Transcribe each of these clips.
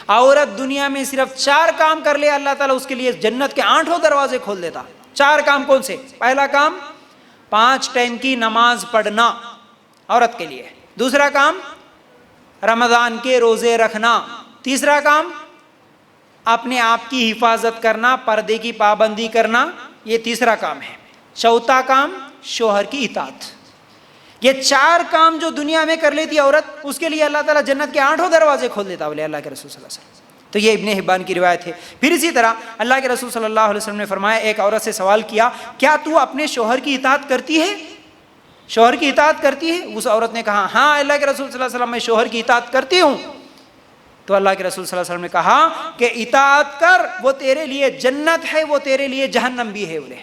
عورت دنیا میں صرف 4 کام کر لے اللہ تعالیٰ اس کے لیے جنت کے 8 دروازے کھول دیتا. 4 کام کون سے؟ پہلا کام 5 ٹائم کی نماز پڑھنا عورت کے لیے. دوسرا کام رمضان کے روزے رکھنا. تیسرا کام اپنے آپ کی حفاظت کرنا، پردے کی پابندی کرنا، یہ تیسرا کام ہے. چوتھا کام شوہر کی اطاعت. یہ 4 کام جو دنیا میں کر لیتی عورت، اس کے لیے اللہ تعالیٰ جنت کے 8 دروازے کھول دیتا بولے اللہ کے رسول صلی اللہ علیہ وسلم. تو یہ ابن حبان کی روایت ہے. پھر اسی طرح اللہ کے رسول صلی اللہ علیہ وسلم نے فرمایا، ایک عورت سے سوال کیا، کیا تو اپنے شوہر کی اطاعت کرتی ہے؟ شوہر کی اطاعت کرتی ہے؟ اس عورت نے کہا ہاں اللہ کے رسول صلی اللہ علیہ وسلم میں شوہر کی اطاعت کرتی ہوں. تو اللہ کے رسول صلی اللہ علیہ وسلم نے کہا کہ اطاعت کر، وہ تیرے لیے جنت ہے، وہ تیرے لیے جہنم بھی ہے. بولے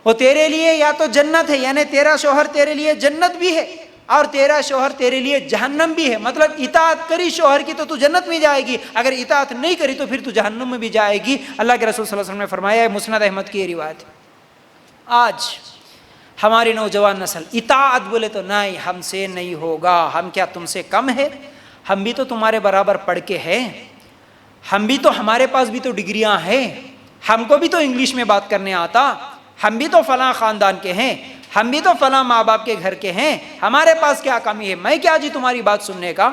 وہ تیرے لیے یا تو جنت ہے، یعنی تیرا شوہر تیرے لیے جنت بھی ہے اور تیرا شوہر تیرے لیے جہنم بھی ہے. مطلب اطاعت کری شوہر کی تو جنت میں جائے گی، اگر اطاعت نہیں کری تو پھر تو جہنم میں بھی جائے گی. اللہ کے رسول صلی اللہ علیہ وسلم نے فرمایا ہے، مسند احمد کی یہ روایت. آج ہماری نوجوان نسل اطاعت بولے تو نہیں، ہم سے نہیں ہوگا، ہم کیا تم سے کم ہے؟ ہم بھی تو تمہارے برابر پڑھ کے ہیں، ہم بھی تو، ہمارے پاس بھی تو ڈگریاں ہیں، ہم کو بھی تو انگلش میں بات کرنے آتا، ہم بھی تو فلاں خاندان کے ہیں، ہم بھی تو فلاں ماں باپ کے گھر کے ہیں، ہمارے پاس کیا کمی ہے؟ میں کیا جی تمہاری بات سننے کا؟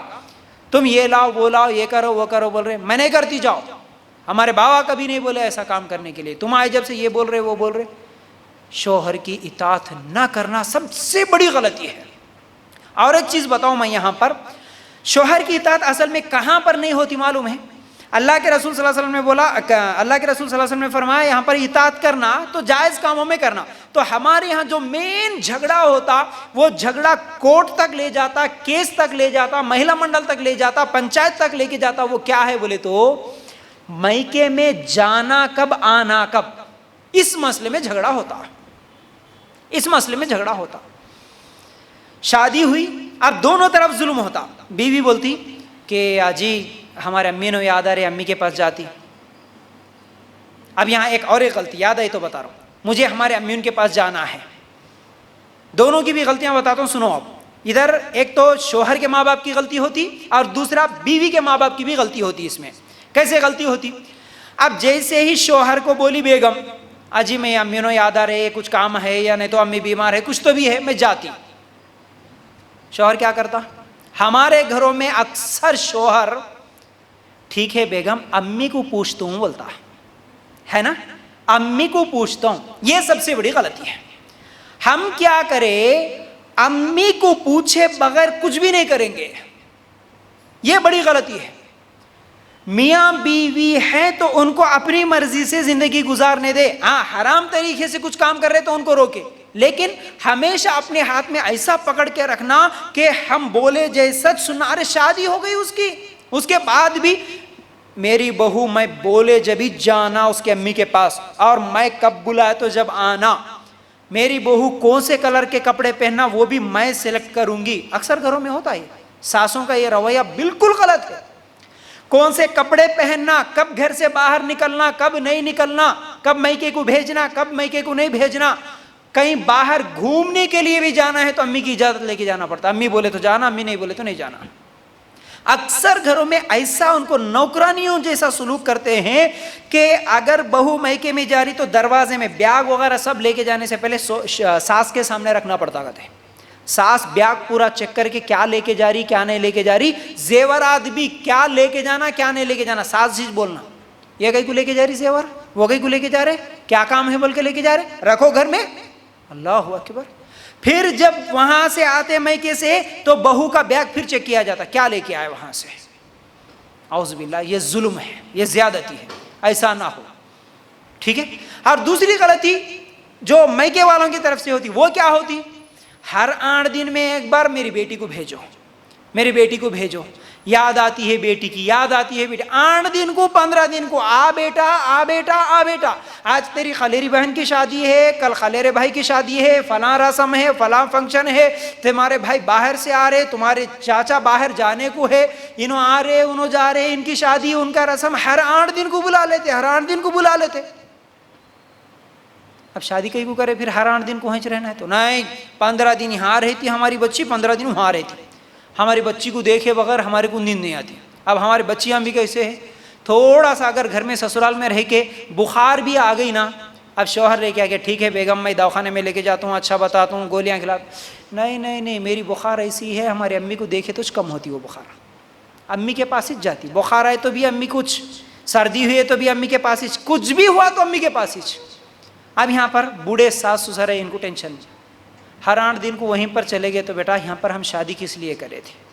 تم یہ لاؤ وہ لاؤ، یہ کرو وہ کرو بول رہے، میں نہیں کرتی جاؤ. ہمارے بابا کبھی نہیں بولے ایسا کام کرنے کے لیے، تم آئے جب سے یہ بول رہے وہ بول رہے. شوہر کی اطاعت نہ کرنا سب سے بڑی غلطی ہے. اور ایک چیز بتاؤں میں یہاں پر، شوہر کی اطاعت اصل میں کہاں پر نہیں ہوتی معلوم ہے؟ اللہ کے رسول صلی اللہ علیہ وسلم نے بولا، اللہ کے رسول صلی اللہ علیہ وسلم نے فرمایا یہاں پر اطاعت کرنا تو جائز کاموں میں کرنا. تو ہمارے یہاں جو مین جھگڑا ہوتا، وہ جھگڑا کورٹ تک لے جاتا، کیس تک لے جاتا، مہیلا منڈل تک لے جاتا، پنچایت تک لے کے جاتا. وہ کیا ہے بولے تو میکے میں جانا کب آنا کب، اس مسئلے میں جھگڑا ہوتا، اس مسئلے میں جھگڑا ہوتا. شادی ہوئی، اب دونوں طرف ظلم ہوتا. بیوی بولتی کہ جی ہمارے امی نے یاد آ رہے، امی کے پاس جاتی. اب یہاں ایک اور ایک غلطی یاد آئی تو بتا رہا ہوں، مجھے ہمارے امی ان کے پاس جانا ہے. دونوں کی بھی غلطیاں بتاتا ہوں، سنو. اب ادھر ایک تو شوہر کے ماں باپ کی غلطی ہوتی اور دوسرا بیوی کے ماں باپ کی بھی غلطی ہوتی. اس میں کیسے غلطی ہوتی؟ اب جیسے ہی شوہر کو بولی بیگم اجی میں امی نے یاد آ رہے، کچھ کام ہے یا نہیں تو امی بیمار ہے، کچھ تو بھی ہے، میں جاتی. شوہر کیا کرتا؟ ہمارے گھروں میں اکثر شوہر ٹھیک ہے بیگم امی کو پوچھتا ہوں بولتا ہے نا، امی کو پوچھتا ہوں. یہ سب سے بڑی غلطی ہے. ہم کیا کریں، امی کو پوچھے بغیر کچھ بھی نہیں کریں گے، یہ بڑی غلطی ہے. میاں بیوی ہیں تو ان کو اپنی مرضی سے زندگی گزارنے دے. ہاں حرام طریقے سے کچھ کام کر رہے تو ان کو روکے، لیکن ہمیشہ اپنے ہاتھ میں ایسا پکڑ کے رکھنا کہ ہم بولے جے سچ سننا. ارے شادی ہو گئی اس کی، اس کے بعد بھی میری بہو میں بولے جبھی جانا اس کے امی کے پاس، اور میں کب بلائے تو جب آنا. میری بہو کون سے کلر کے کپڑے پہننا وہ بھی میں سلیکٹ کروں گی. اکثر گھروں میں ہوتا ہے، ساسوں کا یہ رویہ بالکل غلط ہے. کون سے کپڑے پہننا، کب گھر سے باہر نکلنا، کب نہیں نکلنا، کب میکے کو بھیجنا، کب میکے کو نہیں بھیجنا. کہیں باہر گھومنے کے لیے بھی جانا ہے تو امی کی اجازت لے کے جانا پڑتا. امی بولے تو جانا، امی نہیں بولے تو نہیں جانا. اکثر گھروں میں ایسا ان کو نوکرانیوں جیسا سلوک کرتے ہیں کہ اگر بہو میکے میں جا رہی تو دروازے میں بیاگ وغیرہ سب لے کے جانے سے پہلے ساس کے سامنے رکھنا پڑتا ہے. ساس بیاگ پورا چیک کر کے کیا لے کے جا رہی کیا نہیں لے کے جا رہی، زیورات بھی کیا لے کے جانا کیا نہیں لے کے جانا. ساس چیز بولنا، یہ کہیں کو لے کے جا رہی زیور، وہ کہیں کو لے کے جا رہے، کیا کام ہے بول کے لے کے جا رہے، رکھو گھر میں. اللہ اکبر. پھر جب وہاں سے آتے میکے سے تو بہو کا بیگ پھر چیک کیا جاتا کیا لے کے آئے وہاں سے. اعوذ باللہ، یہ ظلم ہے، یہ زیادتی ہے، ایسا نہ ہو. ٹھیک ہے. اور دوسری غلطی جو میکے والوں کی طرف سے ہوتی وہ کیا ہوتی، ہر 8 دن میں ایک بار میری بیٹی کو بھیجو، میری بیٹی کو بھیجو. یاد آتی ہے بیٹی کی، یاد آتی ہے بیٹی. 8 دن کو 15 دن کو آ بیٹا آ بیٹا آ بیٹا. آج تیری خلیری بہن کی شادی ہے، کل خلیرے بھائی کی شادی ہے، فلاں رسم ہے، فلاں فنکشن ہے، تمہارے بھائی باہر سے آ رہے، تمہارے چاچا باہر جانے کو ہے، انہوں آ رہے انہوں جا رہے، ان کی شادی ان کا رسم. ہر 8 دن کو بلا لیتے، ہر 8 دن کو بلا لیتے. اب شادی کہیں کو کرے پھر ہر 8 دن کو ہنچ رہنا ہے تو نہیں. 15 دن یہاں رہتی ہماری بچی، 15 دن وہاں رہتی. ہماری بچی کو دیکھے بغیر ہمارے کو نیند نہیں آتی. اب ہماری بچیاں بھی کیسے ہیں، تھوڑا سا اگر گھر میں سسرال میں رہ کے بخار بھی آ گئی نا، اب شوہر لے کے آ کے ٹھیک ہے بیگم میں دواخانے میں لے کے جاتا ہوں، اچھا بتاتا ہوں، گولیاں کھلا، نہیں نہیں نہیں میری بخار ایسی ہے، ہماری امی کو دیکھے تو کم ہوتی وہ بخار، امی کے پاس ہی جاتی، بخار آئے تو بھی امی کچھ، سردی ہوئی ہے تو بھی امی کے پاس ہی، کچھ بھی ہوا تو امی کے پاس ہی۔ اب یہاں پر بوڑھے ساس سسر ہے، ان کو ٹینشن نہیں، ہر 8 دن کو وہیں پر چلے گئے تو بیٹا یہاں پر ہم شادی کس لیے کرے تھے؟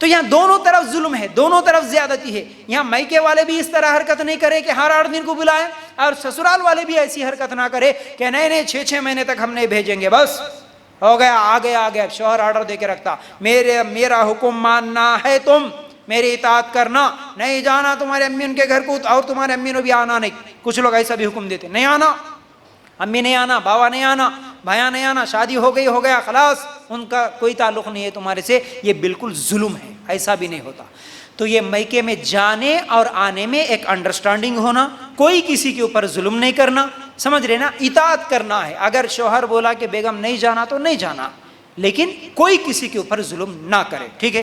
تو یہاں دونوں طرف ظلم ہے، دونوں طرف زیادتی ہے۔ یہاں میکے والے بھی اس طرح حرکت نہیں کرے کہ ہر 8 دن کو بلائیں، اور سسرال والے بھی ایسی حرکت نہ کرے کہ نہیں نہیں 6 مہینے تک ہم نہیں بھیجیں گے، بس ہو گیا آ گیا۔ شوہر آرڈر دے کے رکھتا، میرا حکم ماننا ہے، تم میری اطاعت کرنا، نہیں جانا تمہارے امی ان کے گھر کو، اور تمہارے امی نے بھی آنا نہیں۔ کچھ لوگ ایسا بھی حکم دیتے، نہیں آنا، امی نہیں آنا، باوا نہیں آنا، بھیا نہیں آنا، شادی ہو گئی ہو گیا خلاص، ان کا کوئی تعلق نہیں ہے تمہارے سے۔ یہ بالکل ظلم ہے، ایسا بھی نہیں ہوتا۔ تو یہ میکے میں جانے اور آنے میں ایک انڈرسٹینڈنگ ہونا، کوئی کسی کے اوپر ظلم نہیں کرنا، سمجھ رہے نا، اطاعت کرنا ہے۔ اگر شوہر بولا کہ بیگم نہیں جانا تو نہیں جانا، لیکن کوئی کسی کے اوپر ظلم نہ کرے، ٹھیک ہے۔